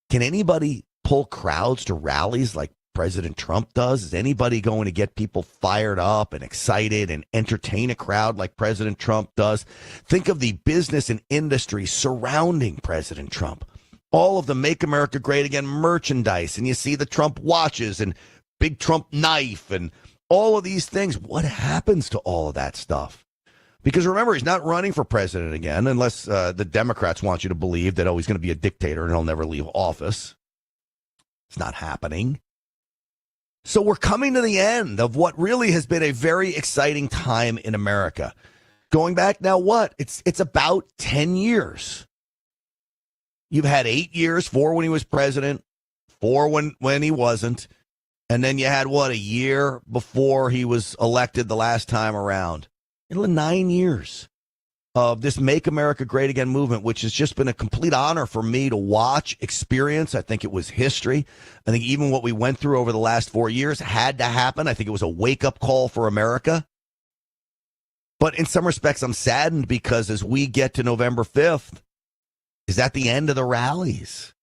can anybody pull crowds to rallies like President Trump does? Is anybody going to get people fired up and excited and entertain a crowd like President Trump does? Think of the business and industry surrounding President Trump. All of the Make America Great Again merchandise, and you see the Trump watches and big Trump knife and all of these things. What happens to all of that stuff? Because remember, he's not running for president again unless the Democrats want you to believe that, he's going to be a dictator and he'll never leave office. It's not happening. So we're coming to the end of what really has been a very exciting time in America. Going back now, what? It's about 10 years. You've had 8 years, 4 when he was president, 4 when he wasn't. And then you had, a year before he was elected the last time around. 9 years of this Make America Great Again movement, which has just been a complete honor for me to watch, experience. I think it was history. I think even what we went through over the last 4 years had to happen. I think it was a wake-up call for America. But in some respects, I'm saddened because as we get to November 5th, is that the end of the rallies?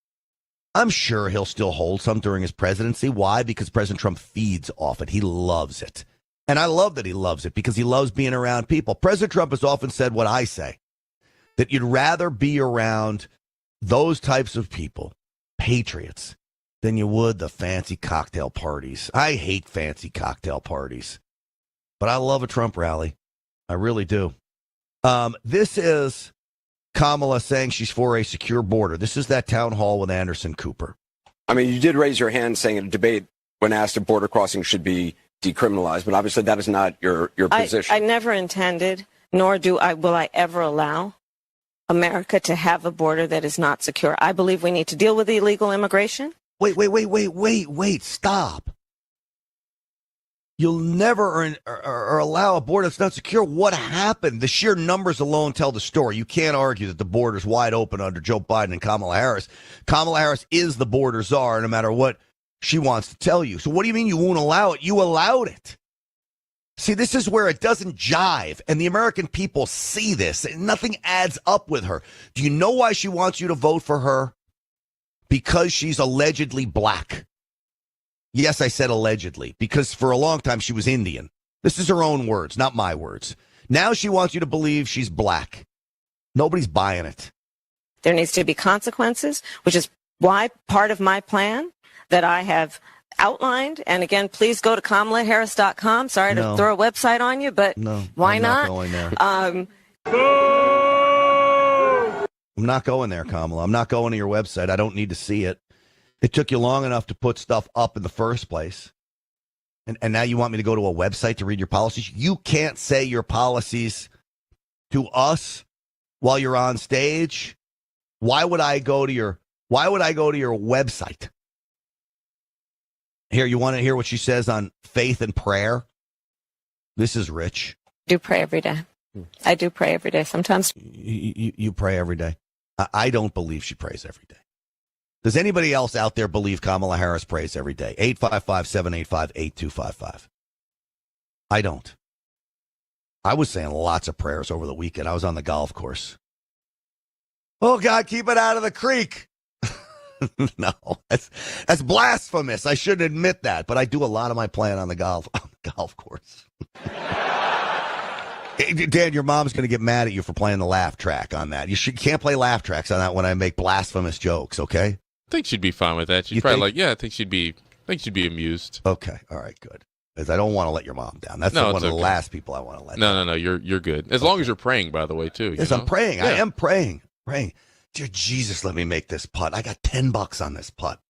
I'm sure he'll still hold some during his presidency. Why? Because President Trump feeds off it. He loves it. And I love that he loves it because he loves being around people. President Trump has often said what I say, that you'd rather be around those types of people, patriots, than you would the fancy cocktail parties. I hate fancy cocktail parties, but I love a Trump rally. I really do. This is Kamala saying she's for a secure border. This is that town hall with Anderson Cooper. I mean, you did raise your hand saying in a debate when asked if border crossing should be decriminalized, but obviously that is not your position. I never intended, nor will I ever allow America to have a border that is not secure. I believe we need to deal with illegal immigration. Wait, stop. You'll never or allow a border that's not secure. What happened? The sheer numbers alone tell the story. You can't argue that the border's wide open under Joe Biden and Kamala Harris. Kamala Harris is the border czar, no matter what she wants to tell you. So what do you mean you won't allow it? You allowed it. See, this is where it doesn't jive, and the American people see this, and nothing adds up with her. Do you know why she wants you to vote for her? Because she's allegedly black. Yes, I said allegedly, because for a long time she was Indian. This is her own words, not my words. Now she wants you to believe she's black. Nobody's buying it. There needs to be consequences, which is why part of my plan that I have outlined, and again, please go to KamalaHarris.com. Sorry to throw a website on you, but why not? Going there. I'm not going there, Kamala. I'm not going to your website. I don't need to see it. It took you long enough to put stuff up in the first place. And now you want me to go to a website to read your policies? You can't say your policies to us while you're on stage. Why would I go to your website? Here, you want to hear what she says on faith and prayer? This is rich. I do pray every day. I do pray every day. Sometimes you pray every day. I don't believe she prays every day. Does anybody else out there believe Kamala Harris prays every day? 855-785-8255. I don't. I was saying lots of prayers over the weekend. I was on the golf course. Oh, God, keep it out of the creek. No, that's blasphemous. I shouldn't admit that, but I do a lot of my playing on the golf course. Dan, your mom's going to get mad at you for playing the laugh track on that. You can't play laugh tracks on that when I make blasphemous jokes, okay? I think she'd be fine with that. She'd probably I think she'd be amused. Okay, all right, good. Because I don't want to let your mom down. That's one of the last people I want to let down. No, you're good. As long as you're praying, by the way, too. Yes, I'm praying. Yeah. I am praying. Dear Jesus, let me make this putt. I got $10 on this putt.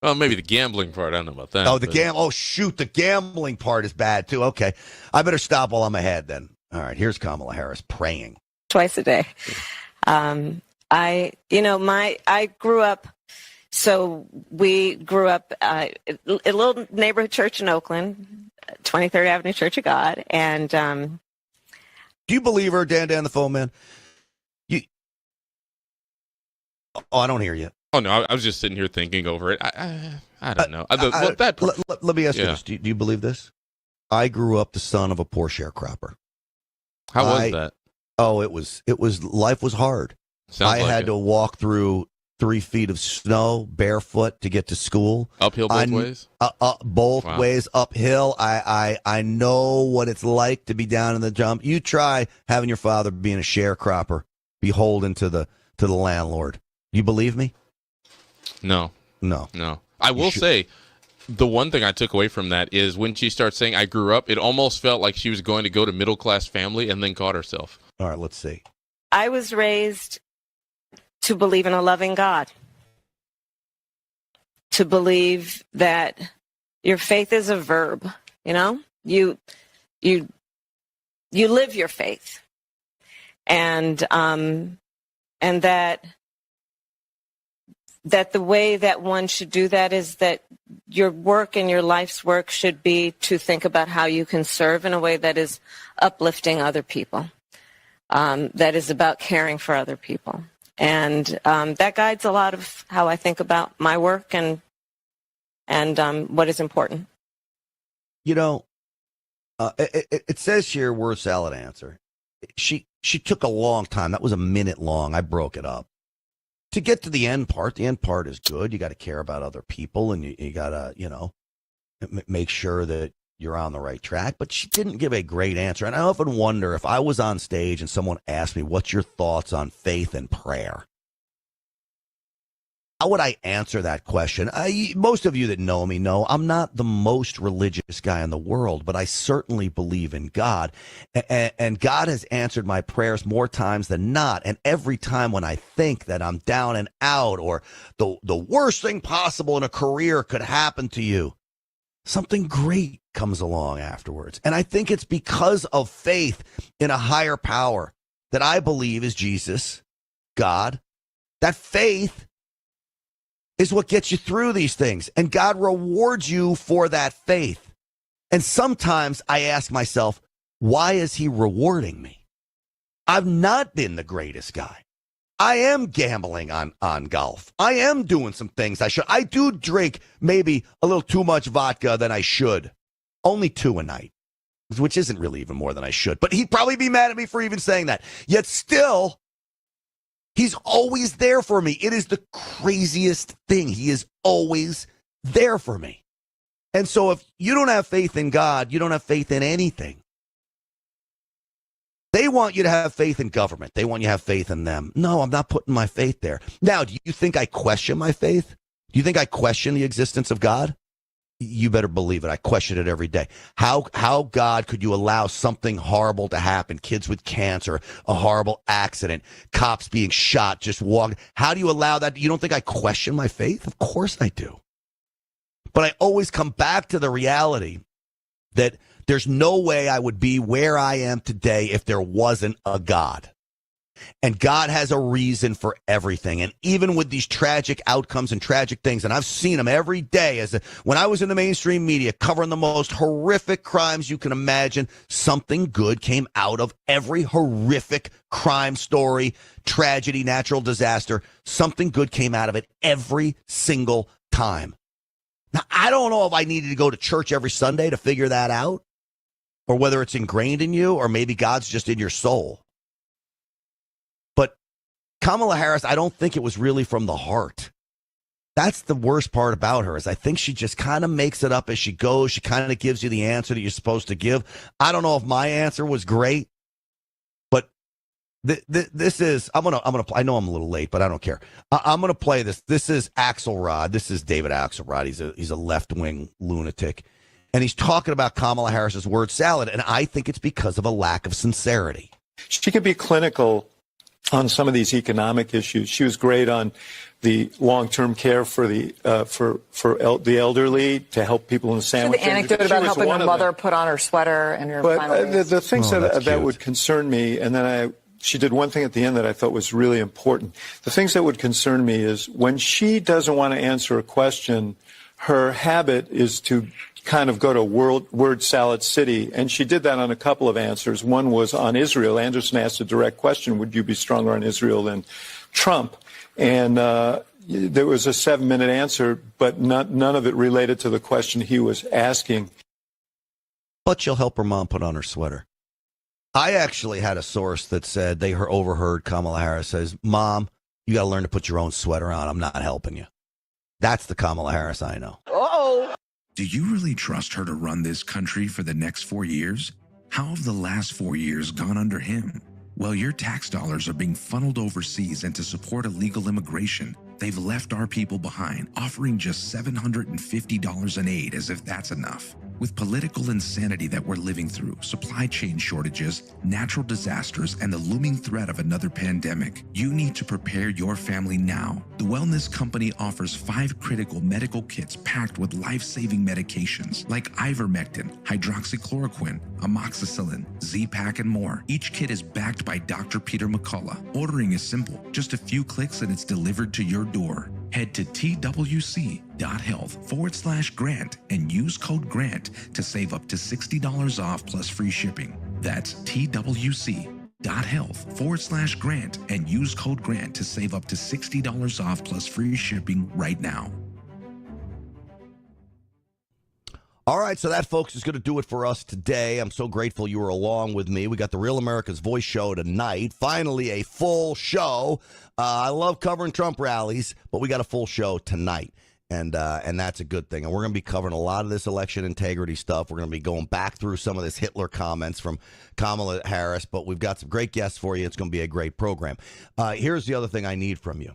Well, maybe the gambling part. I don't know about that. Oh, shoot. The gambling part is bad, too. Okay. I better stop while I'm ahead, then. All right. Here's Kamala Harris praying. Twice a day. I grew up, so we grew up at a little neighborhood church in Oakland, 23rd Avenue Church of God. And do you believe her, Dan the phone man? I don't hear you. Oh, no, I was just sitting here thinking over it. I don't know. Let me ask you this. Do you believe this? I grew up the son of a poor sharecropper. How was that? Oh, it was life was hard. I had to walk through 3 feet of snow barefoot to get to school. Uphill both ways? Both ways uphill. I know what it's like to be down in the dump. You try having your father being a sharecropper, beholden to the landlord. You believe me? No. No. I will say, the one thing I took away from that is when she starts saying, I grew up, it almost felt like she was going to go to middle-class family and then caught herself. All right, let's see. I was raised to believe in a loving God, to believe that your faith is a verb, you live your faith, and that the way that one should do that is that your work and your life's work should be to think about how you can serve in a way that is uplifting other people, that is about caring for other people. And that guides a lot of how I think about my work and what is important. It says here, word salad answer. She took a long time. That was a minute long. I broke it up. To get to the end part is good. You got to care about other people, and you got to, make sure that you're on the right track. But she didn't give a great answer. And I often wonder if I was on stage and someone asked me, what's your thoughts on faith and prayer? How would I answer that question? Most of you that know me know I'm not the most religious guy in the world, but I certainly believe in God. And God has answered my prayers more times than not. And every time when I think that I'm down and out or the worst thing possible in a career could happen to you, something great comes along afterwards. And I think it's because of faith in a higher power that I believe is Jesus, God. That faith is what gets you through these things. And God rewards you for that faith. And sometimes I ask myself, why is he rewarding me? I've not been the greatest guy. I am gambling on golf. I am doing some things I should. I do drink maybe a little too much vodka than I should. Only 2 a night, which isn't really even more than I should. But he'd probably be mad at me for even saying that. Yet still, he's always there for me. It is the craziest thing. He is always there for me. And so if you don't have faith in God, you don't have faith in anything. They want you to have faith in government. They want you to have faith in them. No, I'm not putting my faith there. Now, do you think I question my faith? Do you think I question the existence of God? You better believe it. I question it every day. How God could you allow something horrible to happen? Kids with cancer, a horrible accident, cops being shot, just walking. How do you allow that? You don't think I question my faith? Of course I do. But I always come back to the reality that there's no way I would be where I am today if there wasn't a God. And God has a reason for everything. And even with these tragic outcomes and tragic things, and I've seen them every day, when I was in the mainstream media covering the most horrific crimes you can imagine, something good came out of every horrific crime story, tragedy, natural disaster. Something good came out of it every single time. Now, I don't know if I needed to go to church every Sunday to figure that out, or whether it's ingrained in you, or maybe God's just in your soul. Kamala Harris, I don't think it was really from the heart. That's the worst part about her, is I think she just kind of makes it up as she goes. She kind of gives you the answer that you're supposed to give. I don't know if my answer was great. This is I know I'm a little late, but I don't care. I'm gonna play this. This is Axelrod. This is David Axelrod. He's a left wing lunatic, and he's talking about Kamala Harris's word salad, and I think it's because of a lack of sincerity. She could be clinical on some of these economic issues. She was great on the long-term care for the elderly, to help people in the sandwich. The anecdote about helping her mother put on her sweater and her final days. The things that would concern me, and then she did one thing at the end that I thought was really important. The things that would concern me is when she doesn't want to answer a question, her habit is to kind of go to word salad city, and she did that on a couple of answers. One was on Israel. Anderson asked a direct question: would you be stronger on Israel than Trump? And there was a 7-minute answer, but none of it related to the question he was asking. But she'll help her mom put on her sweater. I actually had a source that said they overheard Kamala Harris says, "Mom, you got to learn to put your own sweater on. I'm not helping you." That's the Kamala Harris I know. Uh-oh. Do you really trust her to run this country for the next 4 years? How have the last 4 years gone under him? While your tax dollars are being funneled overseas and to support illegal immigration, they've left our people behind, offering just $750 in aid as if that's enough. With political insanity that we're living through, supply chain shortages, natural disasters, and the looming threat of another pandemic, you need to prepare your family now. The Wellness Company offers 5 critical medical kits packed with life-saving medications like ivermectin, hydroxychloroquine, amoxicillin, Z-Pak, and more. Each kit is backed by Dr. Peter McCullough. Ordering is simple. Just a few clicks and it's delivered to your door. Head to twc.health/grant and use code GRANT to save up to $60 off plus free shipping. That's twc.health/grant and use code GRANT to save up to $60 off plus free shipping right now. All right, so that, folks, is going to do it for us today. I'm so grateful you were along with me. We got the Real America's Voice show tonight. Finally, a full show. I love covering Trump rallies, but we got a full show tonight, and that's a good thing. And we're going to be covering a lot of this election integrity stuff. We're going to be going back through some of this Hitler comments from Kamala Harris, but we've got some great guests for you. It's going to be a great program. Here's the other thing I need from you.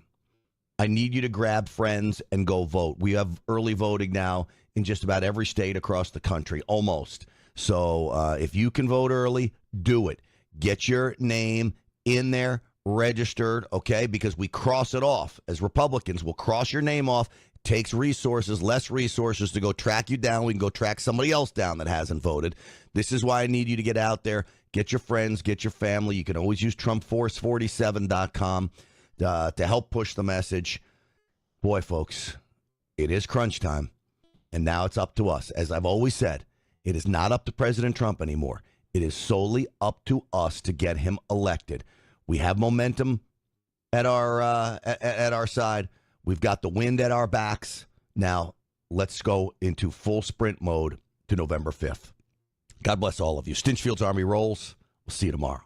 I need you to grab friends and go vote. We have early voting now in just about every state across the country, almost. So if you can vote early, do it. Get your name in there, registered, okay? Because we cross it off. As Republicans, we'll cross your name off. It takes resources, less resources to go track you down. We can go track somebody else down that hasn't voted. This is why I need you to get out there. Get your friends, get your family. You can always use TrumpForce47.com to help push the message. Boy, folks, it is crunch time. And now it's up to us. As I've always said, it is not up to President Trump anymore. It is solely up to us to get him elected. We have momentum at our side. We've got the wind at our backs. Now, let's go into full sprint mode to November 5th. God bless all of you. Stinchfield's Army rolls. We'll see you tomorrow.